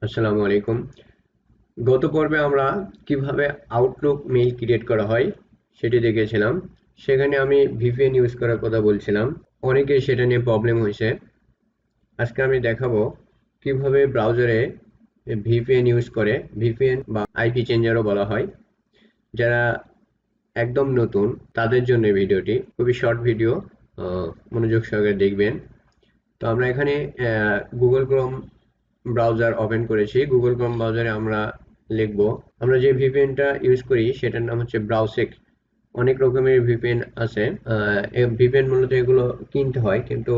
আসসালামু আলাইকুম। গত পর্বে আমরা কিভাবে আউটলুক মেইল ক্রিয়েট করা হয় সেটি দেখেছিলাম। সেখানে আমি ভিপিএন ইউজ করার কথা বলছিলাম। অনেকের সেটা নিয়ে প্রবলেম হয়েছে। আজকে আমি দেখাবো কিভাবে ব্রাউজারে ভিপিএন ইউজ করে, ভিপিএন বা আইপি চেঞ্জারও বলা হয়। যারা একদম নতুন তাদের জন্য এই ভিডিওটি খুবই শর্ট ভিডিও, মনোযোগ সহকারে দেখবেন। তো আমরা এখানে গুগল ক্রোম ব্রাউজার ওপেন করেছি। গুগল ক্রোম ব্রাউজারে আমরা লিখব, আমরা যে ভিপিএনটা ইউজ করি সেটার নাম হচ্ছে ব্রাউসেক। অনেক রকমের ভিপিএন আছে। ভিপিএন মূলত এগুলো কিনতে হয়, কিন্তু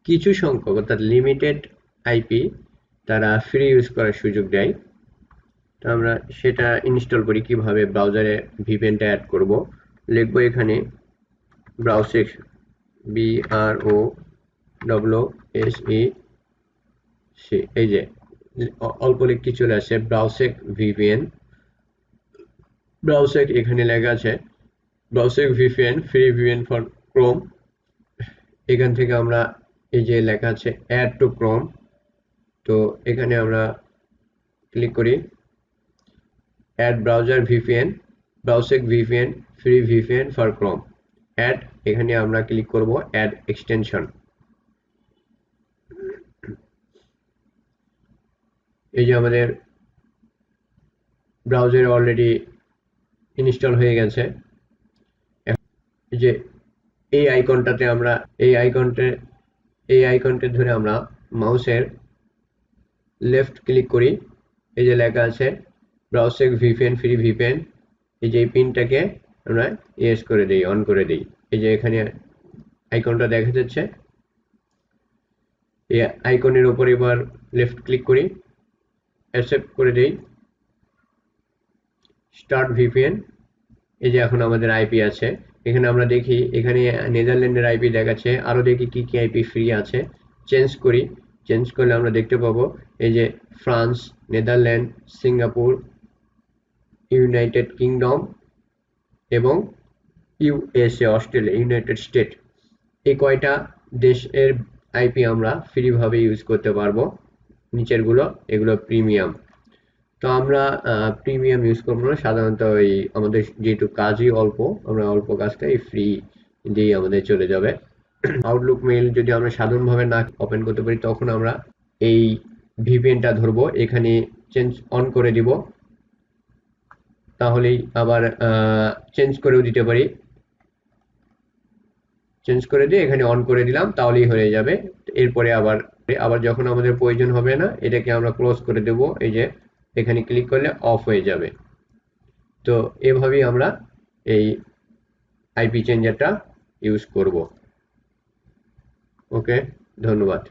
কিছু সংখ্যক অর্থাৎ লিমিটেড আইপি তারা ফ্রি ইউজ করার সুযোগ দেয়। তো আমরা সেটা ইনস্টল করি কিভাবে, ব্রাউজারে ভিপিএনটা অ্যাড করব। লিখবো এখানে ব্রাউসেক, BROWSE, এই যে অল্প লিখতে চলে আসে ব্রাউসেক ভিপিএন। ব্রাউসেক এখানে লেখা আছে ব্রাউসেক VPN free VPN for Chrome. এখান থেকে আমরা এই যে লেখা আছে অ্যাড টু ক্রোম, তো এখানে আমরা ক্লিক করি add browser VPN, Browsec VPN free VPN for Chrome add. এখানে আমরা ক্লিক করব অ্যাড এক্সটেনশন। এই যে আমাদের ব্রাউজারে অলরেডি ইনস্টল হয়ে গেছে। এই যে এই আইকনটাতে আমরা এই আইকনটা ধরে আমরা মাউসের লেফট ক্লিক করি। এই যে লেখা আছে ব্রাউসেক ভিপিএন ফ্রি ভিপিএন, এই যে এই পিনটাকে আমরা ইয়েস করে দিই, অন করে দিই। এই যে এখানে আইকনটা দেখা যাচ্ছে, এই আইকনের উপর এবার লেফট ক্লিক করি, অ্যাকসেপ্ট করে দিই, স্টার্ট ভিপিএন। এই যে এখন আমাদের আইপি আছে। এখানে আমরা দেখি, এখানে নেদারল্যান্ডের আইপি দেখাচ্ছে, আরো দেখি কি কি আইপি ফ্রি আছে। চেঞ্জ করি, চেঞ্জ করলে আমরা দেখতে পাবো এই যে France, Netherland, Singapore, United kingdom এবং ইউএসএ, অস্ট্রেলিয়া, ইউনাইটেড স্টেট, এই কয়টা দেশের আইপি আমরা ফ্রি ভাবে ইউজ করতে পারবো। নিচের গুলো এগুলো প্রিমিয়াম। তো আমরা প্রিমিয়াম ইউজ করবো না, সাধারণত এই আমাদের যেহেতু কাজই অল্প, আমরা অল্প কাজটাই ফ্রি দিয়ে আমাদের চলে যাবে। আউটলুক মেইল যদি আমরা সাধারণভাবে না ওপেন করতে পারি, তখন আমরা এই ভিপিএনটা ধরবো, এখানে চেঞ্জ অন করে দিব, তাহলেই আবার চেঞ্জ করেও দিতে পারি। চেঞ্জ করে দিয়ে এখানে অন করে দিলাম, তাহলেই হয়ে যাবে। এরপরে আবার আবার যখন আমাদের প্রয়োজন হবে না, এটাকে আমরা ক্লোজ করে দেব। এই যে এখানে ক্লিক করলে অফ হয়ে যাবে। তো এভাবেই আমরা এই আইপি চেঞ্জারটা ইউজ করব। ওকে, ধন্যবাদ।